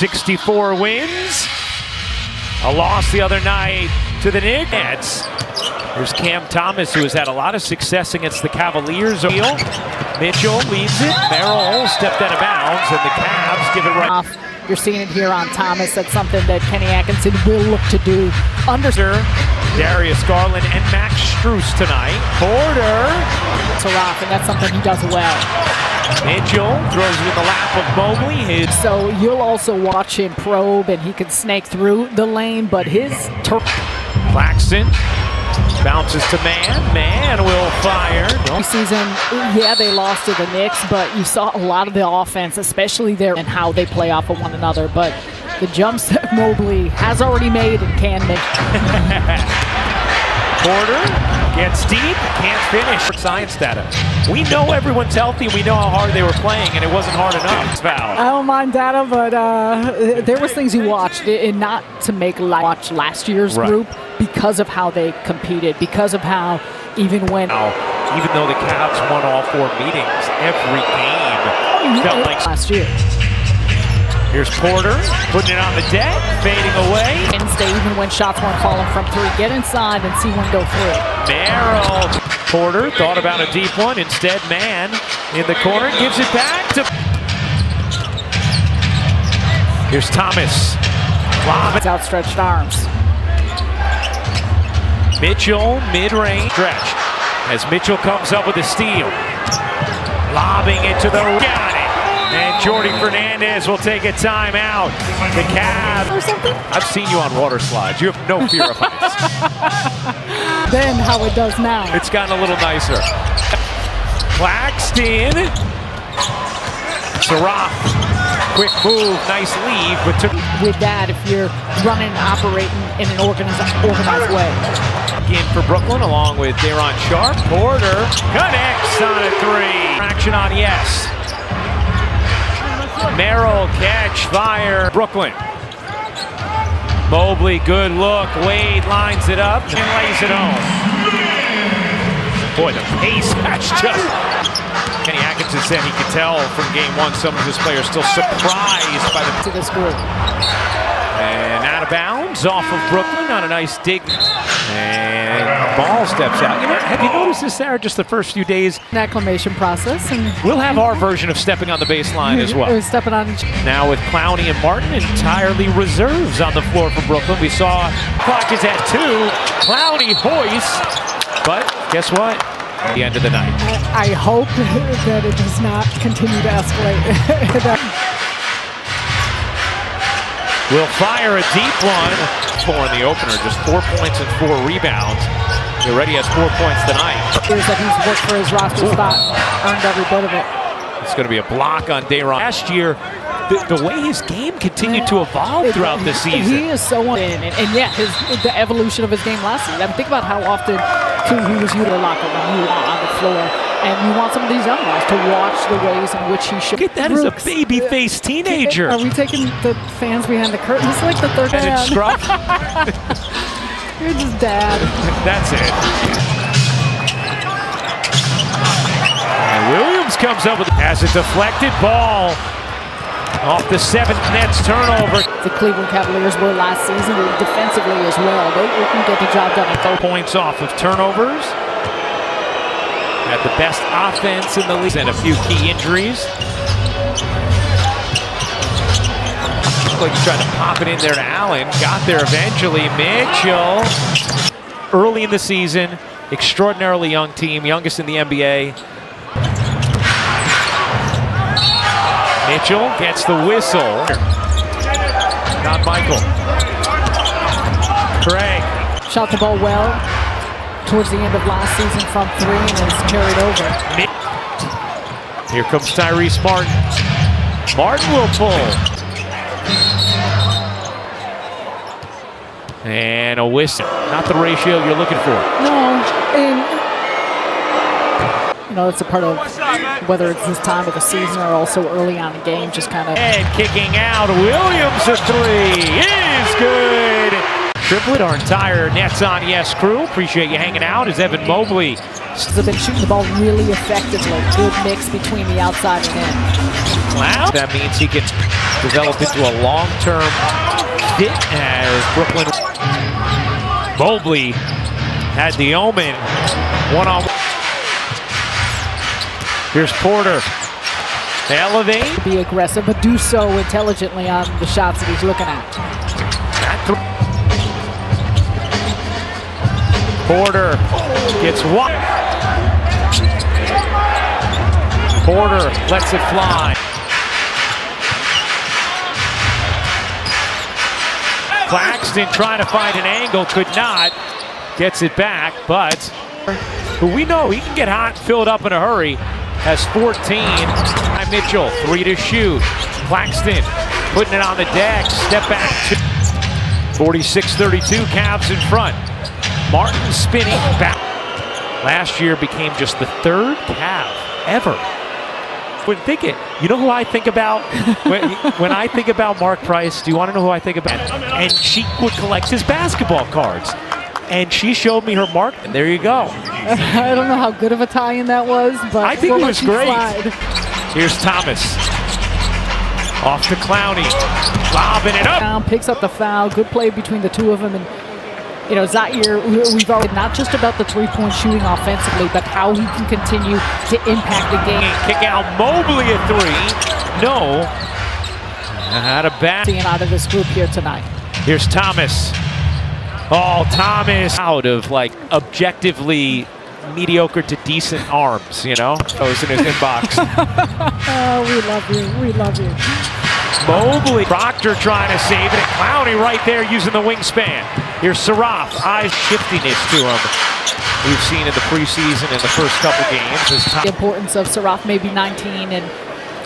64 wins. A loss the other night to the Knicks. There's Cam Thomas, who has had a lot of success against the Cavaliers. Mitchell leads it. Merrill stepped out of bounds, and the Cavs give it right. You're seeing it here on Thomas. That's something that Kenny Atkinson will look to do. Darius Garland and Max Strus tonight. Porter. Rough, and that's something he does well. Mitchell throws it in the lap of Mobley. So you'll also watch him probe, and he can snake through the lane, but his Claxton bounces to Man. Man will fire. Season, yeah, they lost to the Knicks, but you saw a lot of the offense, especially there, and how they play off of one another. But the jumps that Mobley has already made and can make. Porter gets deep, can't finish. Science data. We know everyone's healthy. We know how hard they were playing, and it wasn't hard enough. Foul. I don't mind data, but there was things you watched, and not to make watch last year's group because of how they competed, because of how even though the Cavs won all 4 meetings, every game felt like last year. Here's Porter putting it on the deck, fading away. Wednesday, even when shots weren't falling from 3, get inside and see one go through. Merrill. Porter thought about a deep one. Instead, Man in the corner gives it back to. Here's Thomas. It's outstretched arms. Mitchell, mid-range stretch. As Mitchell comes up with a steal. Lobbing it to the. Got it. And Jordy Fernandez will take a timeout. The Cavs. Or something? I've seen you on water slides. You have no fear of heights. Then how it does now. It's gotten a little nicer. Claxton. Saraf. Quick move, nice lead. But with that, if you're running and operating in an organized way. In for Brooklyn, along with Daron Sharp. Porter connects on a 3. Action on yes. Merrill catch, fire. Brooklyn. Mobley, good look. Wade lines it up and lays it home. Boy, the pace, that's just. Kenny Atkinson said he could tell from game 1 some of his players still surprised by the. To this group. And out of bounds off of Brooklyn on a nice dig. And ball steps out. You know, have you noticed this, Sarah, just the first few days? An acclimation process. And we'll have our version of stepping on the baseline as well. Stepping on each. Now with Clowney and Martin entirely reserves on the floor for Brooklyn. We saw clock is at 2. Clowney hoists. But guess what? The end of the night. I hope that it does not continue to escalate. Will fire a deep one. 4 in the opener, just 4 points and 4 rebounds. He already has 4 points tonight. Feels like he's worked for his roster spot, earned every bit of it. It's going to be a block on Daron. Last year, the way his game continued to evolve throughout the season. He is so and yeah, the evolution of his game last season. I mean, think about how often he was utilized on the floor. And you want some of these young guys to watch the ways in which he should. Look at that as a baby-faced teenager. Are we taking the fans behind the curtain? It's like the third dad. Scruff. You're just dad. That's it. And Williams comes up with has a deflected ball off the 7th Nets turnover. The Cleveland Cavaliers were last season defensively as well. They can get the job done at both points off of turnovers. Had the best offense in the league and a few key injuries. Looked like he tried to pop it in there to Allen. Got there eventually. Mitchell. Early in the season, extraordinarily young team, youngest in the NBA. Mitchell gets the whistle. Not Michael. Craig. Shot the ball well towards the end of last season from 3 and it's carried over. Here comes Tyrese Martin. Martin will pull. And a whistle. Not the ratio you're looking for. No, and you know, it's a part of whether it's this time of the season or also early on in the game, just kind of. And kicking out, Williams a 3 is good. triplet. Our entire Nets on Yes crew, appreciate you hanging out. As Evan Mobley They've been shooting the ball really effectively. Good mix between the outside and in. Wow. That means he can develop into a long-term fit as Brooklyn. Mobley had the omen. One-on-one. Here's Porter. They elevate. Be aggressive, but do so intelligently on the shots that he's looking at. Porter gets one. Porter lets it fly. Claxton trying to find an angle, could not. Gets it back, but who we know he can get hot and fill it up in a hurry. Has 14. Mitchell, 3 to shoot. Claxton putting it on the deck. Step back. 46-32, Cavs in front. Martin spinning back. Last year became just the 3rd Cav ever. Wouldn't think it. You know who I think about? when I think about Mark Price, do you want to know who I think about? And she would collect his basketball cards. And she showed me her mark, and there you go. I don't know how good of a tie-in that was, but I think it was great. Here's Thomas. Off to Clowney. Lobbing it up. Picks up the foul. Good play between the two of them. And, you know, Zaire, we've already not just about the three-point shooting offensively, but how he can continue to impact the game. Kick out Mobley at 3. No. Out of bat. Seeing out of this group here tonight. Here's Thomas. Oh, Thomas out of like objectively mediocre to decent arms, you know? Those in his inbox. Oh, we love you. We love you. Mobley. Proctor trying to save it. Clowney right there using the wingspan. Here's Saraf. Eyes shiftiness to him. We've seen in the preseason in the first couple games. The importance of Saraf, maybe 19 and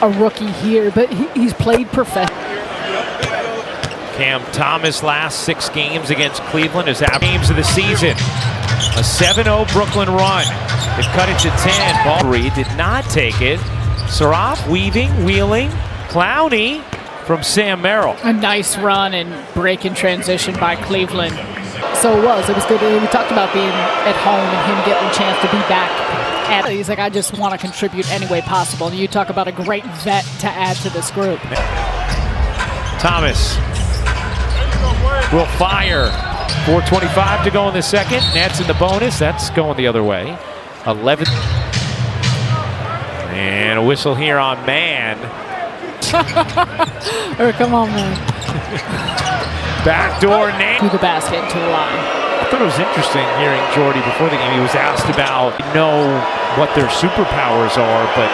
a rookie here, but he's played professional. Cam Thomas last 6 games against Cleveland is out games of the season. A 7-0 Brooklyn run. They've cut it to 10. Ball did not take it. Saraf weaving, wheeling. Clowney from Sam Merrill. A nice run and break in transition by Cleveland. So it was good. We talked about being at home and him getting a chance to be back. And he's like, I just want to contribute any way possible. And you talk about a great vet to add to this group. Thomas will fire. 4:25 to go in the second. Nets in the bonus. That's going the other way. 11. And a whistle here on man. Come on, man. Backdoor name. To the basket, to the line. I thought it was interesting hearing Jordy before the game. He was asked about what their superpowers are, but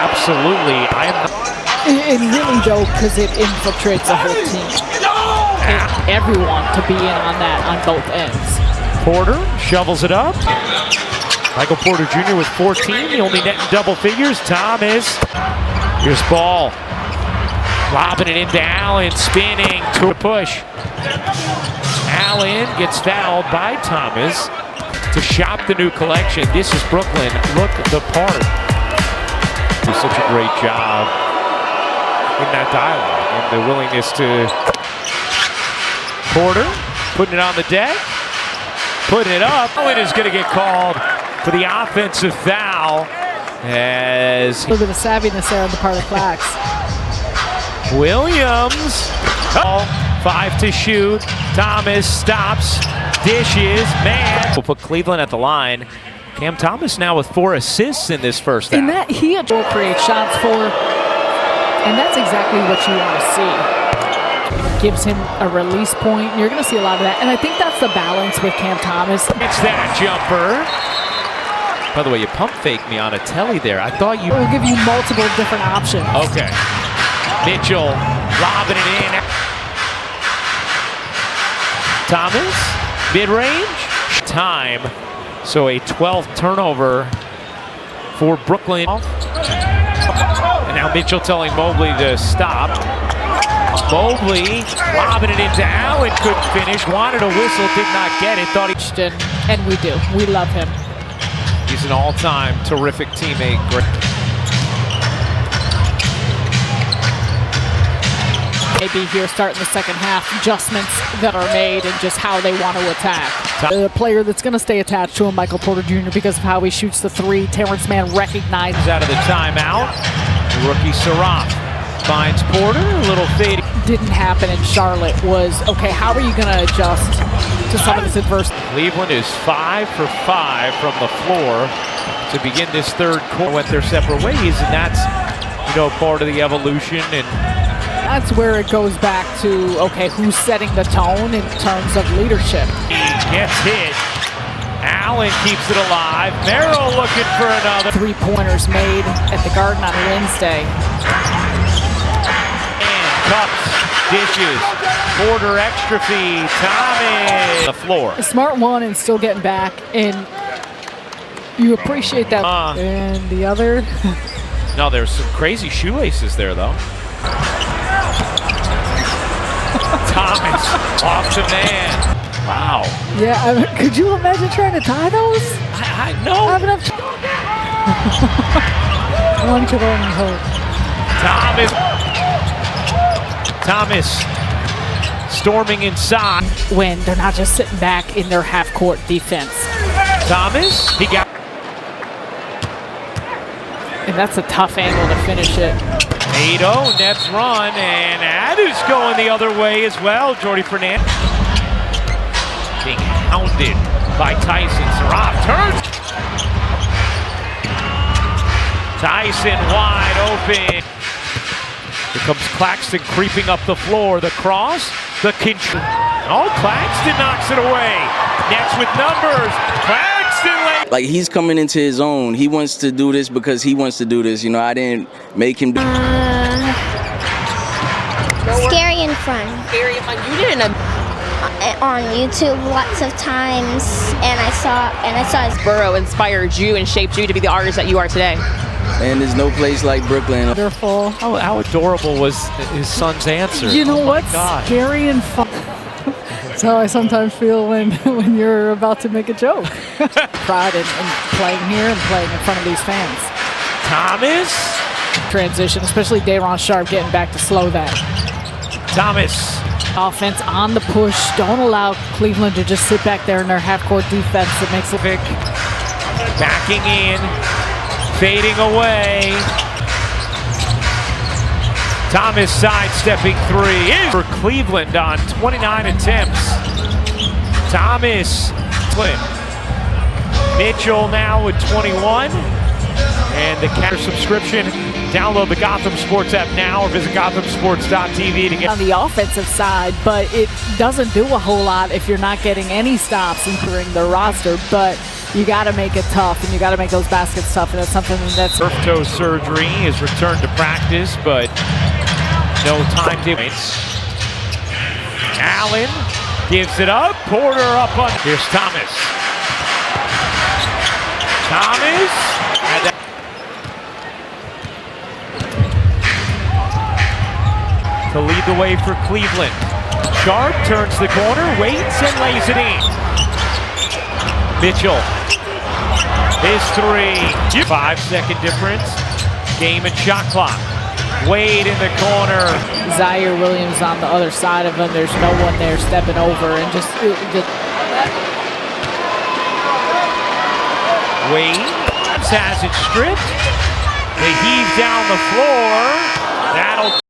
absolutely, I am not. And really, though, because it infiltrates the whole team. And everyone to be in on that on both ends. Porter shovels it up. Michael Porter Jr. with 14. He only net in double figures. Thomas. Here's Ball. Lobbing it into Allen. Spinning to a push. Allen gets fouled by Thomas to shop the new collection. This is Brooklyn. Look the part. Do such a great job in that dialogue and the willingness to. Porter putting it on the deck, putting it up. Allen is going to get called for the offensive foul as a little bit of savviness there on the part of Clax. Williams, 5 to shoot. Thomas stops, dishes, man. We'll put Cleveland at the line. Cam Thomas now with 4 assists in this first half. And that he will create shots for, and that's exactly what you want to see. Gives him a release point. You're going to see a lot of that. And I think that's the balance with Cam Thomas. It's that jumper. By the way, you pump faked me on a telly there. I thought you... We'll give you multiple different options. Okay. Mitchell lobbing it in. Thomas, mid-range. Time. So a 12th turnover for Brooklyn. And now Mitchell telling Mobley to stop. Mobley lobbing it into Allen, couldn't finish, wanted a whistle, did not get it, thought he... And we do. We love him. He's an all-time terrific teammate. Maybe here starting the second half, adjustments that are made and just how they want to attack. The player that's going to stay attached to him, Michael Porter Jr., because of how he shoots the three. Terrence Mann recognizes out of the timeout. Rookie Saraf finds Porter, a little fade. Didn't happen in Charlotte was, okay, how are you going to adjust to some of this adversity? Cleveland is 5 for 5 from the floor to begin this third quarter. Went their separate ways, and that's, part of the evolution. And that's where it goes back to, okay, who's setting the tone in terms of leadership. He gets hit. Allen keeps it alive. Merrill looking for another. 3-pointers made at the Garden on Wednesday. And cups, dishes, Porter extra feed, Thomas. The floor. A smart one and still getting back, and you appreciate that. And the other. No, there's some crazy shoelaces there, though. Thomas off to man. Wow. Yeah, could you imagine trying to tie those? I know. Have enough. One could only hope. Thomas storming inside. When they're not just sitting back in their half-court defense. Thomas, he got. And that's a tough angle to finish it. 8-0, Nets run, and that is going the other way as well. Jordy Fernandez being hounded by Tyson. Saraf turns. Tyson wide open. Here comes Claxton creeping up the floor. The cross, the control. Oh, Claxton knocks it away. Nets with numbers. Claxton late. Like, he's coming into his own. He wants to do this because he wants to do this. I didn't make him do Scary and fun. Scary and fun. You didn't on YouTube lots of times, and I saw his Burrow inspired you and shaped you to be the artist that you are today. And there's no place like Brooklyn. Wonderful. How adorable was his son's answer? You know what? God. Scary and fun. That's how I sometimes feel when you're about to make a joke. Pride in playing here and playing in front of these fans. Thomas. Transition, especially Day'Ron Sharpe getting back to slow that. Thomas. Offense on the push. Don't allow Cleveland to just sit back there in their half-court defense. It makes it Vic backing in, fading away. Thomas sidestepping three is for Cleveland on 29 attempts. Thomas, Mitchell now with 21. And the Qtr subscription. Download the Gotham Sports app now or visit gothamsports.tv to get on the offensive side, but it doesn't do a whole lot if you're not getting any stops entering the roster. But you got to make it tough, and you got to make those baskets tough, and that's something that's turf toe surgery is returned to practice, but no time difference. Allen gives it up. Porter up on. Here's Thomas. To lead the way for Cleveland. Sharpe turns the corner, waits, and lays it in. Mitchell. His three. 5-second difference. Game and shot clock. Wade in the corner. Zaire Williams on the other side of him. There's no one there stepping over and just Wade has it stripped. They heave down the floor. That'll